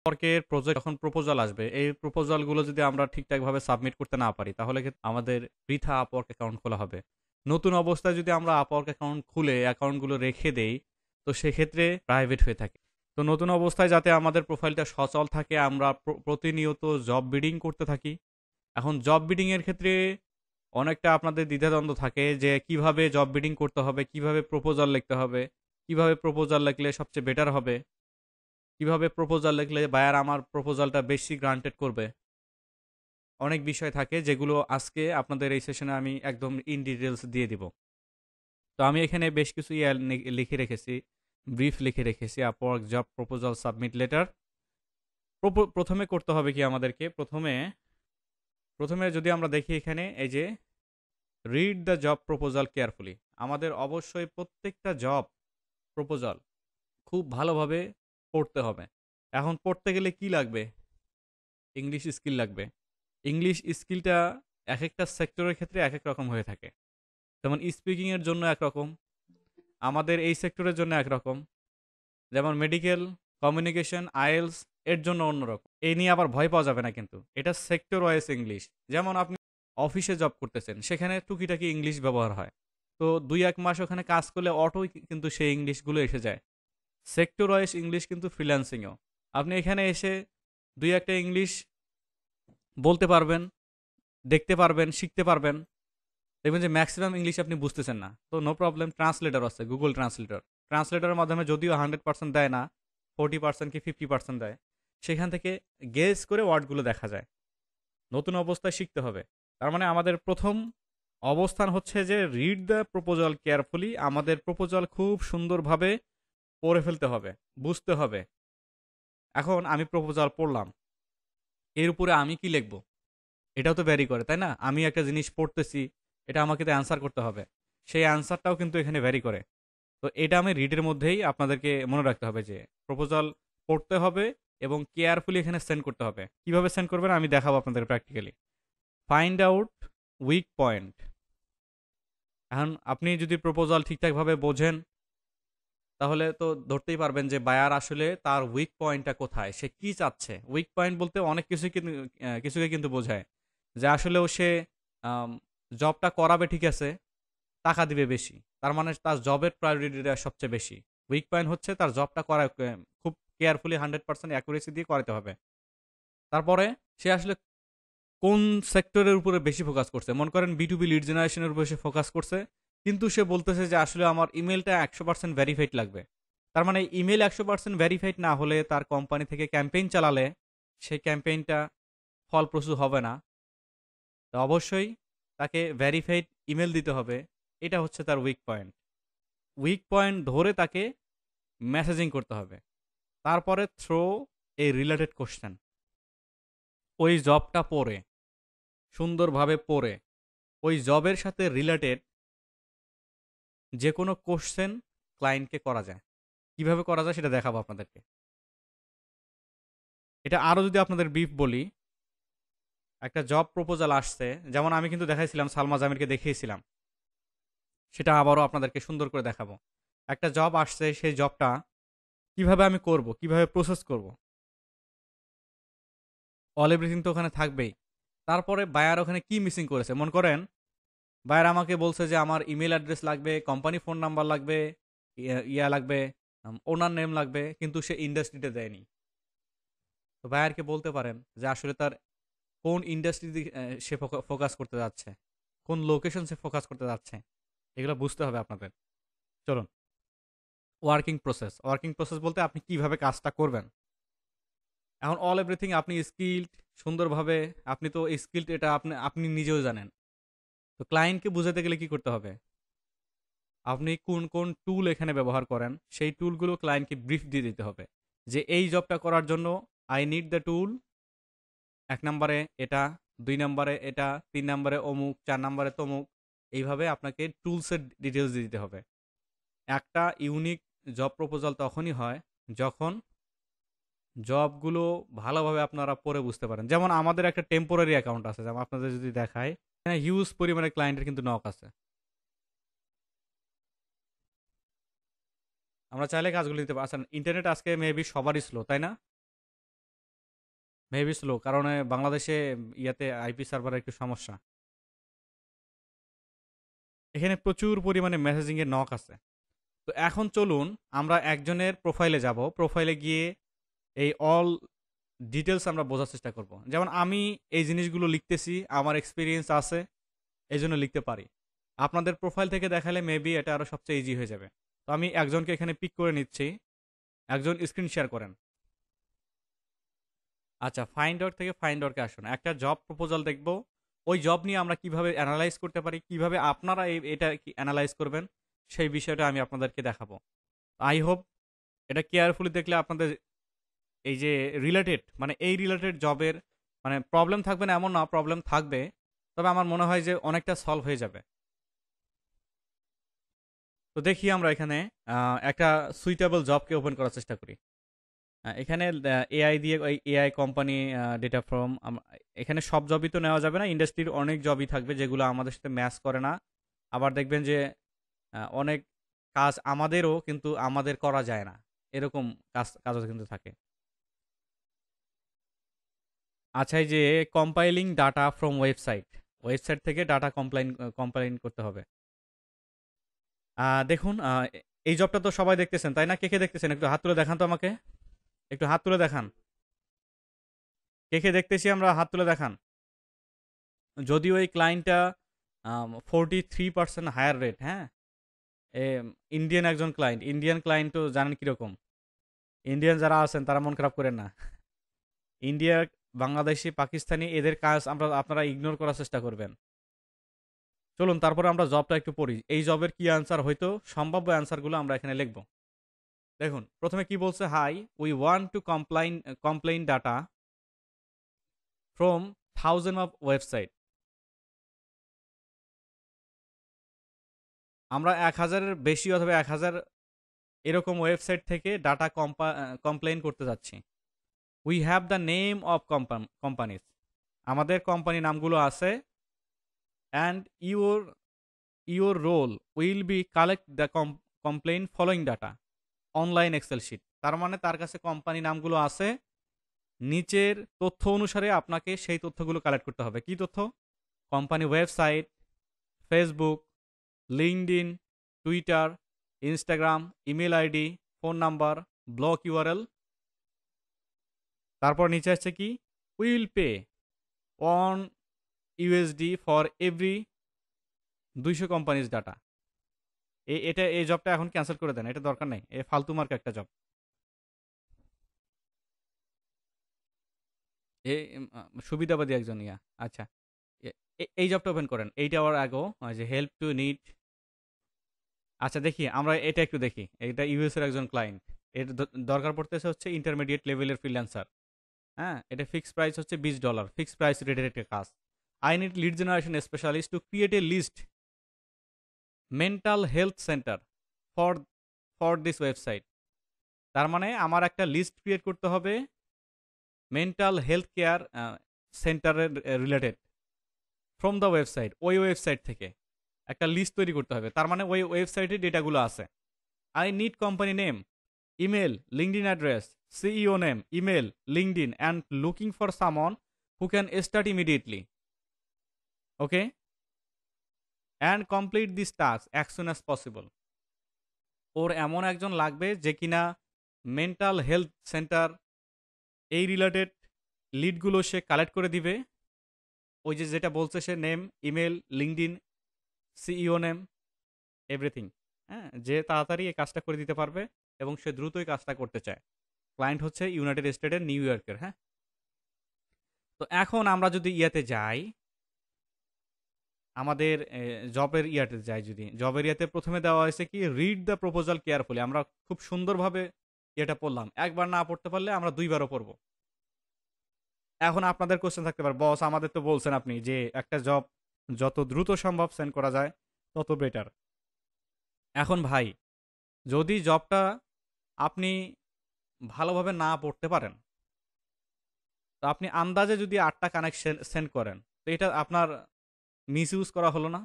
Upwork-এর project যখন proposal আসবে, এই প্রপোজালগুলো যদি আমরা ঠিকঠাকভাবে সাবমিট করতে না পারি, তাহলে কিন্তু আমাদের বৃথা Upwork অ্যাকাউন্ট খোলা হবে। নতুন অবস্থায় যদি আমরা Upwork অ্যাকাউন্ট খুলে অ্যাকাউন্টগুলো রেখে দেই, তো সেক্ষেত্রে প্রাইভেট হয়ে থাকে। তো নতুন অবস্থায় যাতে আমাদের প্রোফাইলটা সচল থাকে, আমরা প্রতিনিয়ত জব বিডিং করতে থাকি। এখন জব বিডিং এর ক্ষেত্রে অনেকটা আপনাদের দ্বিধাদ্বন্দ্ব থাকে যে কিভাবে জব বিডিং করতে হবে, কিভাবে প্রপোজাল লিখতে হবে, কিভাবে প্রপোজাল লিখলে সবচেয়ে বেটার হবে, কিভাবে প্রপোজাল লিখলে বায়ার আমার প্রপোজালটা বেশি গ্রান্টেড করবে। অনেক বিষয় থাকে যেগুলো আজকে আপনাদের এই সেশনে আমি একদম ইন ডিটেলস দিয়ে দিব। তো আমি এখানে বেশ কিছু লিখে রেখেছি, ব্রিফ লিখে রেখেছি। Upwork job proposal submit letter. প্রথমে করতে হবে কি আমাদেরকে, প্রথমে প্রথমে যদি আমরা দেখি এখানে এই যে read the job proposal carefully, আমাদের অবশ্যই প্রত্যেকটা জব প্রপোজাল খুব ভালোভাবে পড়তে হবে। এখন পড়তে গেলে কি লাগবে? ইংলিশ স্কিল লাগবে। ইংলিশ স্কিলটা এক একটা সেক্টরের ক্ষেত্রে এক এক রকম হয়ে থাকে। যেমন স্পিকিংয়ের জন্য একরকম, আমাদের এই সেক্টরের জন্য একরকম। যেমন মেডিকেল, কমিউনিকেশন, আইএলস এর জন্য অন্যরকম। এই নিয়ে আবার ভয় পাওয়া যাবে না কিন্তু। এটা সেক্টর ওয়াইজ ইংলিশ। যেমন আপনি অফিসে জব করতেছেন, সেখানে টুকিটাকি ইংলিশ ব্যবহার হয়। তো ২-১ মাস ওখানে কাজ করলে অটোই কিন্তু সেই ইংলিশগুলো এসে যায়। সেক্টর ওয়াইজ ইংলিশ কিন্তু ফ্রিল্যান্সিংও। আপনি এখানে এসে ২-১টা ইংলিশ বলতে পারবেন, দেখতে পারবেন, শিখতে পারবেন। দেখবেন যে ম্যাক্সিমাম ইংলিশ আপনি বুঝতেছেন না, তো নো প্রবলেম, ট্রান্সলেটর আছে, গুগল ট্রান্সলেটর। ট্রান্সলেটরের মাধ্যমে যদিও 100% দেয় না, 40% কি 50% দেয়, সেখান থেকে গেস করে ওয়ার্ডগুলো দেখা যায়। নতুন অবস্থায় শিখতে হবে। তার মানে আমাদের প্রথম অবস্থান হচ্ছে যে রিড দ্য প্রপোজাল কেয়ারফুলি, আমাদের প্রপোজাল খুব সুন্দরভাবে পড়ে ফেলতে হবে, বুঝতে হবে। এখন আমি প্রপোজাল পড়লাম, এর উপরে আমি কি লিখবো এটাও তো ভ্যারি করে, তাই না? আমি একটা জিনিস পড়তেছি, এটা আমাকে তো অ্যান্সার করতে হবে, সেই অ্যান্সারটাও কিন্তু এখানে ভ্যারি করে। তো এটা আমি রিডের মধ্যেই আপনাদেরকে মনে রাখতে হবে যে প্রপোজাল পড়তে হবে এবং কেয়ারফুলি এখানে সেন্ড করতে হবে। কিভাবে সেন্ড করবেন আমি দেখাবো আপনাদের practically. Find out weak point. এখন আপনি যদি প্রপোজাল ঠিকঠাকভাবে বোঝেন, তাহলে তো ধরতেই পারবেন যে বায়ার আসলে তার উইক পয়েন্টটা কোথায়, সে কি চাচ্ছে। উইক পয়েন্ট বলতে অনেক কিছু কিন্তু কিছুকে কিন্তু বোঝায় যে আসলেও সে জবটা করাবে ঠিক আছে, টাকা দিবে বেশি, তার মানে তার জবের প্রায়োরিটিটা সবচেয়ে বেশি। উইক পয়েন্ট হচ্ছে তার জবটা করা খুব কেয়ারফুলি 100% অ্যাকুরেসি দিয়ে করাতে হবে। তারপরে সে আসলে কোন সেক্টরের উপরে বেশি ফোকাস করছে, মনে করেন B2B লিড জেনারেশনের উপরে সে ফোকাস করছে, কিন্তু সে বলতেছে যে আসলে আমার ইমেলটা 100% ভেরিফাইড লাগবে। তার মানে ইমেল 100% ভেরিফাইড না হলে তার কোম্পানি থেকে ক্যাম্পেইন চালালে সেই ক্যাম্পেইনটা ফলপ্রসূ হবে না। তো অবশ্যই তাকে ভেরিফাইড ইমেল দিতে হবে। এটা হচ্ছে তার উইক পয়েন্ট। উইক পয়েন্ট ধরে তাকে মেসেজিং করতে হবে। তারপরে থ্রো এ রিলেটেড কোশ্চেন, ওই জবটা পড়ে, সুন্দরভাবে পড়ে ওই জবের সাথে রিলেটেড যে কোনো কোশ্চেন ক্লায়েন্টকে করা যায়। কিভাবে করা যায় সেটা দেখাবো আপনাদেরকে। এটা আরও যদি আপনাদের ব্রিফ বলি, একটা জব প্রপোজাল আসছে, যেমন আমি কিন্তু দেখাইছিলাম, সালমা জামিরকে দেখিয়েছিলাম, সেটা আবারও আপনাদেরকে সুন্দর করে দেখাবো। একটা জব আসছে, সেই জবটা কিভাবে আমি করব, কিভাবে প্রসেস করব, অল এভরিথিং তো ওখানে থাকবেই। তারপরে বায়ার ওখানে কি মিসিং করেছে, মনে করেন বায়ার আমাকে বলছে যে আমার ইমেল অ্যাড্রেস লাগবে, কোম্পানি ফোন নাম্বার লাগবে, ইয়া লাগবে, ওনার নেম লাগবে, কিন্তু সে ইন্ডাস্ট্রিতে দেয়নি। তো বায়ারকে বলতে পারেন যে আসলে তার কোন ইন্ডাস্ট্রি সে ফোকাস করতে যাচ্ছে, কোন লোকেশন সে ফোকাস করতে যাচ্ছে, এগুলো বুঝতে হবে আপনাদের। চলুন, ওয়ার্কিং প্রসেস বলতে আপনি কিভাবে কাজটা করবেন। এখন অল এভরিথিং আপনি স্কিল্ড, সুন্দরভাবে আপনি তো স্কিল্ড, এটা আপনি আপনি নিজেও জানেন। তো ক্লায়েন্টকে বুঝাতে গেলে কি করতে হবে, আপনি কোন কোন টুল এখানে ব্যবহার করেন সেই টুলগুলো ক্লায়েন্টকে ব্রিফ দিয়ে দিতে হবে যে এই জবটা করার জন্য আই নিড দ্য টুল, ১ নম্বরে এটা, ২ নম্বরে এটা, ৩ নম্বরে অমুক, ৪ নম্বরে তমুক। এইভাবে আপনাকে টুলসের ডিটেলস দিয়ে দিতে হবে। একটা ইউনিক জব প্রপোজাল তখনই হয় যখন জবগুলো ভালোভাবে আপনারা পড়ে বুঝতে পারেন। যেমন আমাদের একটা টেম্পোরারি অ্যাকাউন্ট আছে, যেমন আপনাদের যদি দেখায়, এখানে হিউজ পরিমাণে ক্লায়েন্টের কিন্তু নক আছে। আমরা চাইলে কাজগুলো দিতে পারি। আচ্ছা, ইন্টারনেট আজকে মেবি সবারই স্লো, তাই না? মেবি স্লো, কারণ বাংলাদেশে ইয়াতে আইপি সার্ভারের একটু সমস্যা। এখানে প্রচুর পরিমাণে মেসেজিং এর নক আছে। তো এখন চলুন আমরা একজনের প্রোফাইলে যাব, প্রোফাইলে গিয়ে এই অল ডিটেলস আমরা বোঝার চেষ্টা করব। যেমন আমি এই জিনিসগুলো লিখতেছি, আমার এক্সপিরিয়েন্স আছে, এই জন্য লিখতে পারি। আপনাদের প্রোফাইল থেকে দেখালে মেবি এটা আরো সবচেয়ে ইজি হয়ে যাবে। তো আমি একজনকে এখানে পিক করে নিচ্ছি, একজন স্ক্রিন শেয়ার করেন। আচ্ছা, ফাইন্ডর থেকে ফাইন্ডরকে আসুন, একটা জব প্রপোজাল দেখব। ওই জব নিয়ে আমরা কিভাবে অ্যানালাইজ করতে পারি, কিভাবে আপনারা এটা কি অ্যানালাইজ করবেন, সেই বিষয়টা আমি আপনাদেরকে দেখাবো। আই হোপ এটা কেয়ারফুলি দেখলে আপনাদের এই যে রিলেটেড, মানে এই রিলেটেড জবের মানে প্রবলেম থাকবে না এমন না, প্রবলেম থাকবে, তবে আমার মনে হয় যে অনেকটা সলভ হয়ে যাবে। তো দেখি আমরা এখানে একটা সুইটেবল জবকে ওপেন করার চেষ্টা করি। এখানে এআই দিয়ে এআই কোম্পানি ডেটা ফ্রম, এখানে সব জবই তো নেওয়া যাবে না, ইন্ডাস্ট্রির অনেক জবই থাকবে যেগুলো আমাদের সাথে ম্যাচ করে না। আবার দেখবেন যে অনেক কাজ আমাদেরও কিন্তু আমাদের করা যায় না, এরকম কাজও কিন্তু থাকে। আচ্ছা, এই যে compiling data from website, website থেকে ডাটা কম্পাইলিং করতে হবে। দেখুন এই জবটা তো সবাই দেখতেছেন তাই না? কে কে দেখতেছেন একটু হাত তুলে দেখান তো আমাকে, একটু হাত তুলে দেখান। কে কে দেখতেছি আমরা, হাত তুলে দেখান। যদিও এই ক্লায়েন্টটা 43% হায়ার রেট, হ্যাঁ, ইন্ডিয়ান একজন ক্লায়েন্ট, ইন্ডিয়ান ক্লায়েন্ট তো জানেন কিরকম। ইন্ডিয়ান যারা আছেন তারা মন খারাপ করেন না। ইন্ডিয়া, বাংলাদেশি, পাকিস্তানি এদের কাজ আপনারা ইগনোর করার চেষ্টা করবেন। চলুন তারপরে আমরা জবটা একটু পড়ি, এই জবের কি অ্যান্সার, হয়তো সম্ভাব্য অ্যান্সারগুলো আমরা এখানে লিখব। দেখুন প্রথমে কি বলছে, hi we want to complain data from thousand of website. আমরা 1000-এর বেশি অথবা 1000 এরকম ওয়েবসাইট থেকে ডাটা কমপ্লেইন করতে যাচ্ছি। We have the name of companies, আমাদের কোম্পানি নামগুলো আছে। And your role will be collect the complain following data online excel sheet. তার মানে তার কাছে কোম্পানি নামগুলো আছে, নিচের তথ্য অনুসারে আপনাকে সেই তথ্যগুলো কালেক্ট করতে হবে। কি তথ্য? Company website, Facebook, LinkedIn, Twitter, Instagram, email ID, phone number, block URL. তারপর নিচে আসছে কি, will pay on USD for every 200 companies data. এই জবটা এখন ক্যান্সেল করে দেন, এটা দরকার নেই, এ ফালতু মার্ক একটা জব। সুবিধাবাদী একজন ইয়া। আচ্ছা, এই জবটা ওপেন করেন, 8 আওয়ার আগো, যে হেল্প টু নিড। আচ্ছা দেখি আমরা এটা একটু দেখি, এটা ইউএস এর একজন ক্লায়েন্ট, এর দরকার পড়তেছে হচ্ছে ইন্টারমিডিয়েট লেভেলের ফ্রিল্যান্সার। হ্যাঁ, এটা ফিক্সড প্রাইস হচ্ছে $20, ফিক্সড প্রাইস রেটেড একটা কাজ। I need lead generation specialist to create a list mental health centre for for this website. তার মানে আমার একটা লিস্ট ক্রিয়েট করতে হবে মেন্টাল হেলথ কেয়ার সেন্টারের রিলেটেড, ফ্রম দ্য ওয়েবসাইট, ওই ওয়েবসাইট থেকে একটা লিস্ট তৈরি করতে হবে। তার মানে ওই ওয়েবসাইটে ডেটাগুলো আছে। I need company name, email, LinkedIn address, CEO name, email, LinkedIn, and looking for someone who can start immediately. Okay, and complete this task as soon as possible. Or এমন একজন লাগবে যে কিনা মেন্টাল হেলথ সেন্টার এই related লিডগুলো সে collect করে দিবে। ওই যে যেটা বলছে সে, name, email, LinkedIn, CEO name, everything. হ্যাঁ, যে তাড়াতাড়ি এই কাজটা করে দিতে পারবে এবং সে দ্রুতই কাজটা করতে চায়। ক্লায়েন্ট হচ্ছে ইউনাইটেড স্টেটের নিউ ইয়র্কের। হ্যাঁ, তো এখন আমরা যদি ইয়াতে যাই, আমাদের জবের ইয়াতে যাই, যদি জবের ইয়াতে প্রথমে দেওয়া হয়েছে কি, রিড দ্য প্রপোজাল কেয়ারফুলি। আমরা খুব সুন্দরভাবে এটা পড়লাম, একবার না পড়তে পারলে আমরা দুইবারও পড়বো। এখন আপনাদের কোশ্চেন থাকতে পারে, বস আমাদের তো বলছেন আপনি যে একটা জব যত দ্রুত সম্ভব সেন্ড করা যায় তত বেটার। এখন ভাই, যদি জবটা আপনি ভালোভাবে না পড়তে পারেন, তো আপনি আন্দাজে যদি 8টা কানেকশন সেন্ড করেন, তো এটা আপনার মিস ইউজ করা হলো না?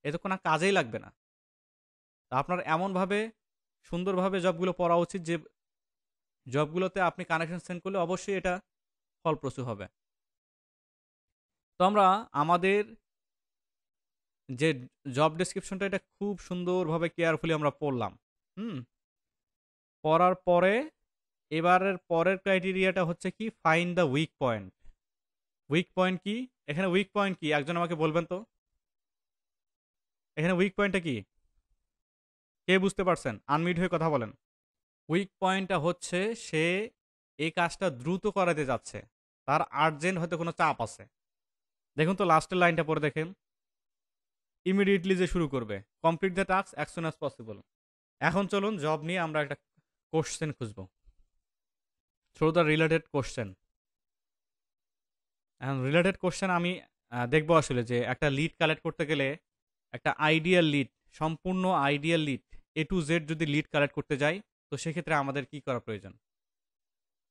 এতে কোনো কাজেই লাগবে না। তা আপনার এমনভাবে সুন্দরভাবে জবগুলো পড়া উচিত যে জবগুলোতে আপনি কানেকশন সেন্ড করলে অবশ্যই এটা ফলপ্রসূ হবে। তো আমরা আমাদের যে জব ডেসক্রিপশনটা এটা খুব সুন্দরভাবে কেয়ারফুলি আমরা পড়লাম। হুম? পড়ার পরে এবারের পরের ক্রাইটেরিয়াটা হচ্ছে কি find the weak point. Weak point কি? এখানে উইক পয়েন্ট কি? একজন আমাকে বলবেন তো? এখানে উইক পয়েন্টটা কি? কে বুঝতে পারছেন? আনমিউট হয়ে কথা বলেন। উইক পয়েন্টটা হচ্ছে সে এই কাজটা দ্রুত করাতে যাচ্ছে। তার আর্জেন্ট হয়তো কোনো চাপ আছে। দেখুন তো লাস্টের লাইনটা পড়ে দেখেন। ইমিডিয়েটলি যে শুরু করবে। Complete the task as soon as possible. এখন চলুন জব নিয়ে আমরা একটা কোশ্চেন খুঁজবো। Through the related question. এখন রিলেটেড কোশ্চেন আমি দেখবো আসলে যে একটা লিড কালেক্ট করতে গেলে একটা আইডিয়াল লিড, সম্পূর্ণ ideal lead A to Z যদি লিড কালেক্ট করতে যাই, তো সেক্ষেত্রে আমাদের কি করা প্রয়োজন?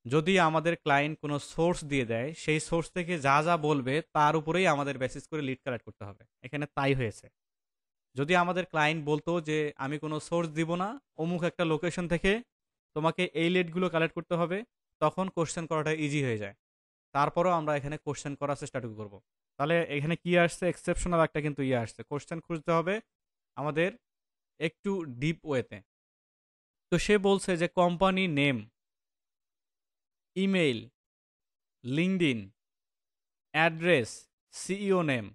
যদি আমাদের ক্লায়েন্ট কোনো সোর্স দিয়ে দেয়, সেই সোর্স থেকে যা যা বলবে তার উপরেই আমাদের বেসিস করে লিড কালেক্ট করতে হবে। এখানে তাই হয়েছে। যদি আমাদের ক্লায়েন্ট বলতো যে আমি কোনো সোর্স দিব না, অমুক একটা লোকেশন থেকে তোমাকে এই লিডগুলো কালেক্ট করতে হবে, তখন কোশ্চেন করাটা ইজি হয়ে যায়। তারপরেও আমরা এখানে কোশ্চেন করার চেষ্টাটুকু করব। তাহলে এখানে কি আসছে? এক্সেপশনাল একটা কিন্তু আসছে। কোশ্চেন খুঁজতে হবে আমাদের একটু ডিপ ওয়েতে। তো সে বলছে যে company name, email, LinkedIn, address, CEO name,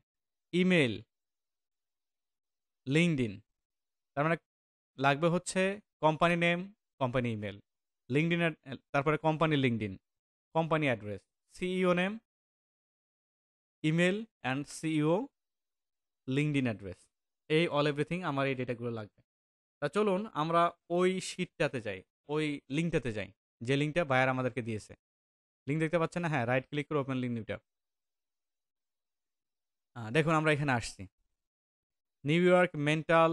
email, LinkedIn. তার মানে লাগবে হচ্ছে company name, company email, LinkedIn, তারপরে company LinkedIn, company address, CEO name, email and CEO LinkedIn address. এই অল এভরিথিং আমার এই ডেটাগুলো লাগবে। তা চলুন আমরা ওই শিটটাতে যাই, ওই লিঙ্কটাতে যাই, যে লিঙ্কটা বায়ার আমাদেরকে দিয়েছে। লিঙ্ক দেখতে পাচ্ছেন না? হ্যাঁ, রাইট ক্লিক করে ওপেন লিঙ্ক নিউটা। দেখুন আমরা এখানে আসছি। New York mental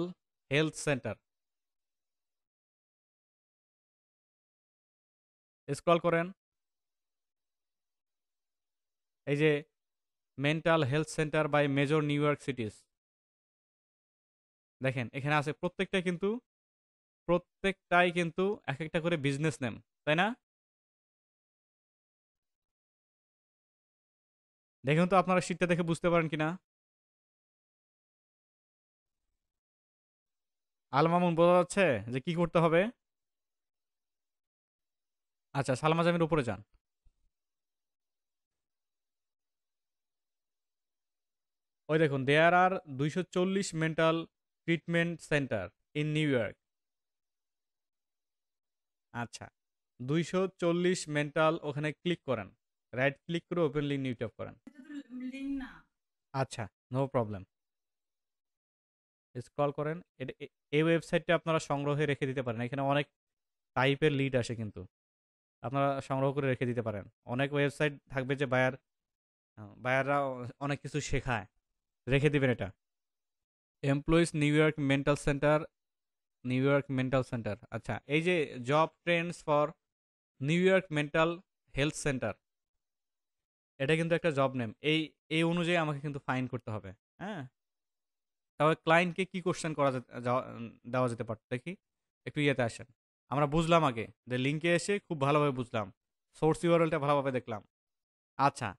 health centre. Scroll করেন। এই যে mental health centre by major New York cities, দেখেন এখানে আছে প্রত্যেকটাই কিন্তু এক একটা করে বিজনেস নেম, তাই না? দেখুন তো আপনারা শীটটা দেখে বুঝতে পারেন কিনা। আল মামুন বোঝা যাচ্ছে যে কি করতে হবে? আচ্ছা, সালমা জামির উপরে যান। ওই দেখুন দেয়ার আর 240 mental treatment centre in new York. আচ্ছা, 240 মেন্টাল, ওখানে ক্লিক করেন। রাইট ক্লিক করে ওপেন লিঙ্ক নিউ ট্যাব করেন। আচ্ছা, নো প্রবলেম। স্ক্রল করেন। এই ওয়েবসাইটটা আপনারা সংগ্রহে রেখে দিতে পারেন। এখানে অনেক টাইপের লিড আসে কিন্তু আপনারা সংগ্রহ করে রেখে দিতে পারেন। অনেক ওয়েবসাইট থাকবে যে বায়াররা অনেক কিছু শেখায়, রেখে দিবেন এটা। Employees new York mental centre, new York mental centre. আচ্ছা, এই যে job Trends for new York mental health centre, এটা কিন্তু একটা জব নেম। এই অনুযায়ী আমাকে কিন্তু ফাইন করতে হবে। হ্যাঁ, তবে ক্লায়েন্টকে কি কোশ্চেন দেওয়া যেতে পারত দেখি। একটু ইয়েতে আসেন। আমরা বুঝলাম আগে যে লিঙ্কে এসে খুব ভালোভাবে বুঝলাম, সোর্স ইউআরএলটা ভালোভাবে দেখলাম। আচ্ছা,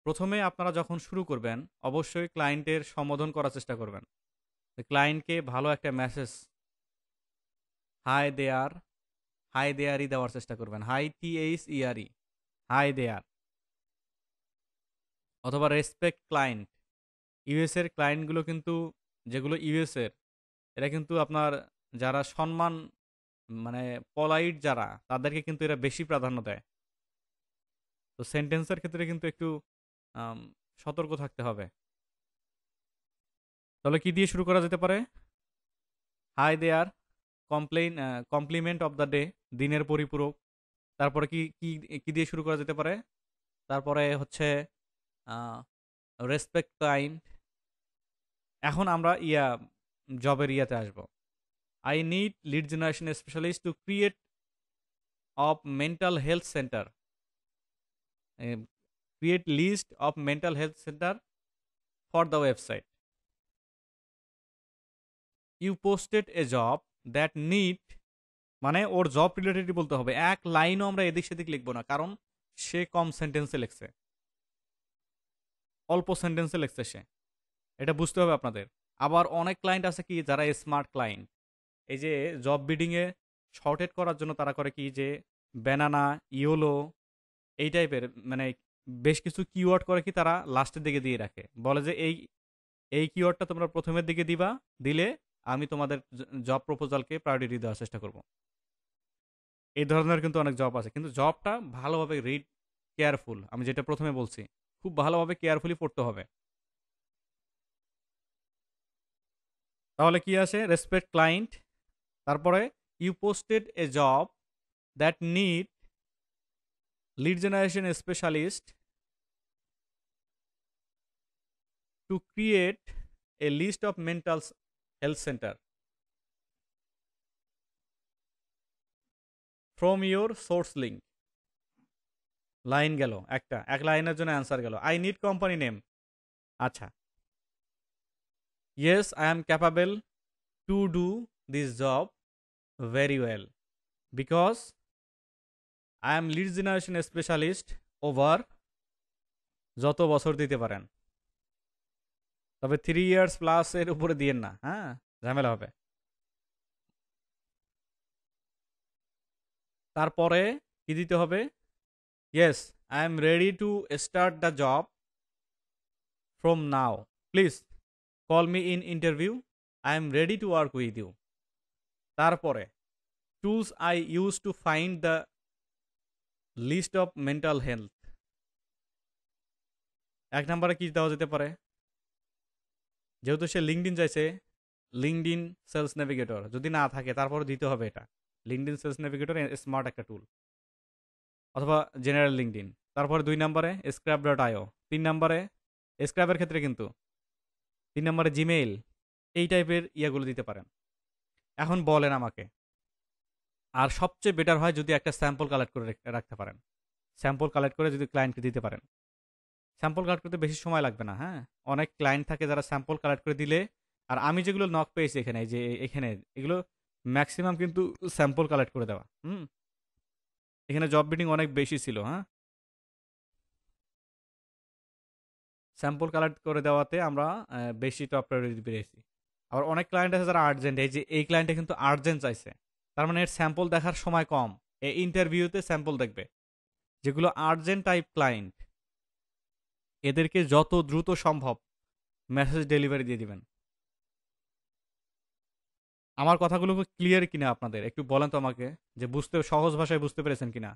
প্রথমে আপনারা যখন শুরু করবেন অবশ্যই ক্লায়েন্টের সম্বোধন করার চেষ্টা করবেন। ক্লায়েন্টকে ভালো একটা মেসেজ, হাই দেয়ার, হাই দেয়ারই দেওয়ার চেষ্টা করবেন। হাই THERE, হাই দেয়ার, অথবা রেসপেক্ট ক্লায়েন্ট। ইউএস এর ক্লায়েন্টগুলো কিন্তু, যেগুলো ইউএস এর, এরা কিন্তু আপনার যারা সম্মান, মানে পলাইট যারা, তাদেরকে কিন্তু এরা বেশি প্রাধান্য দেয়। তো সেন্টেন্সের ক্ষেত্রে কিন্তু একটু আম, সতর্ক থাকতে হবে। তাহলে কি দিয়ে শুরু করা যেতে পারে? Hi there, compliment of the day, দিনের পরিপূরক। তারপরে কি কি কি দিয়ে শুরু করা যেতে পারে? তারপরে হচ্ছে রেসপেক্ট ক্লায়েন্ট। এখন আমরা জবের ইয়াতে আসবো। I need lead generation specialist to create of mental health centre, create list of mental health centre for the website. You posted a job that need, মানে ওর জব রিলেটেড বলতে হবে। এক লাইনও আমরা এদিক সেদিক লিখবো না, কারণ সে কম সেন্টেন্সে লিখছে, অল্প সেন্টেন্সে লিখছে সে, এটা বুঝতে হবে আপনাদের। আবার অনেক ক্লায়েন্ট আছে কি যারা স্মার্ট ক্লায়েন্ট, এই যে জব বিডিংয়ে শর্টেড করার জন্য তারা করে কি যে ব্যানানা, ইয়োলো এই টাইপের মানে বেশ কিছু কিওয়ার্ড করে কি তারা লাস্টের দিকে দিয়ে রাখে, বলে যে এই এই কিওয়ার্ডটা তোমরা প্রথমের দিকে দিবা, দিলে আমি তোমাদের জব প্রপোজালকে প্রায়োরিটি দেওয়ার চেষ্টা করব। এই ধরনের কিন্তু অনেক জব আছে, কিন্তু জবটা ভালোভাবে রিড, কেয়ারফুল, আমি যেটা প্রথমে বলছি, খুব ভালোভাবে কেয়ারফুলি পড়তে হবে। তাহলে কি আসে? রেসপেক্ট ক্লায়েন্ট, তারপরে you posted a job that need lead generation specialist to create a list of mental health centre from your source link. Line গেল একটা, এক লাইনের জন্য অ্যান্সার গেল। I need company name. আচ্ছা, yes I am capable to do this job very well because I am lead generation specialist over, যত বছর দিতে পারেন, তবে 3 ইয়ার্স প্লাস এর উপরে দিয়েন না, হ্যাঁ ঝামেলা হবে। তারপরে কি দিতে হবে? Yes I am ready to start the job from now, please call me in interview, I am ready to work with you. তারপরে tools I use to find the list of mental health. এক নম্বরে কি দেওয়া যেতে পারে? যেহেতু সে LinkedIn চাইছে, লিঙ্কডিন সেলস নেভিগেটর যদি না থাকে তারপরে দিতে হবে এটা, লিঙ্কডিন সেলস নেভিগেটর স্মার্ট একটা টুল, অথবা জেনারেল লিঙ্কডিন। তারপরে 2 নম্বরে scrap.io, 3 নম্বরে স্ক্র্যাপের ক্ষেত্রে কিন্তু 3 নম্বরে জিমেইল, এই টাইপের ইয়াগুলো দিতে পারেন। এখন বলেন আমাকে, আর সবচেয়ে বেটার হয় যদি একটা স্যাম্পল কালেক্ট করে রাখতে পারেন, স্যাম্পল কালেক্ট করে যদি ক্লায়েন্টকে দিতে পারেন। স্যাম্পল কালেক্ট করতে বেশি সময় লাগবে না, হ্যাঁ অনেক ক্লায়েন্ট থাকে যারা স্যাম্পল কালেক্ট করে দিলে, আর আমি যেগুলো নক পেয়েছি এখানে, যে এখানে এগুলো ম্যাক্সিমাম কিন্তু স্যাম্পল কালেক্ট করে দেওয়া। এখানে জব বিডিং অনেক বেশি ছিল, হ্যাঁ স্যাম্পল কালেক্ট করে দেওয়াতে আমরা বেশি টপ প্রায়োরিটি পেয়েছি। আবার অনেক ক্লায়েন্ট আছে যারা আর্জেন্ট, এই যে এই ক্লায়েন্টে কিন্তু আর্জেন্ট চাইছে, তার মানে এর স্যাম্পল দেখার সময় কম, এই ইন্টারভিউতে স্যাম্পল দেখবে। যেগুলো আর্জেন্ট টাইপ ক্লায়েন্ট এদেরকে যত দ্রুত সম্ভব মেসেজ ডেলিভারি দিয়ে দিবেন। আমার কথাগুলো ক্লিয়ার কিনা আপনাদের একটু বলেন তো আমাকে, যে বুঝতে সহজ ভাষায় বুঝতে পেরেছেন কিনা।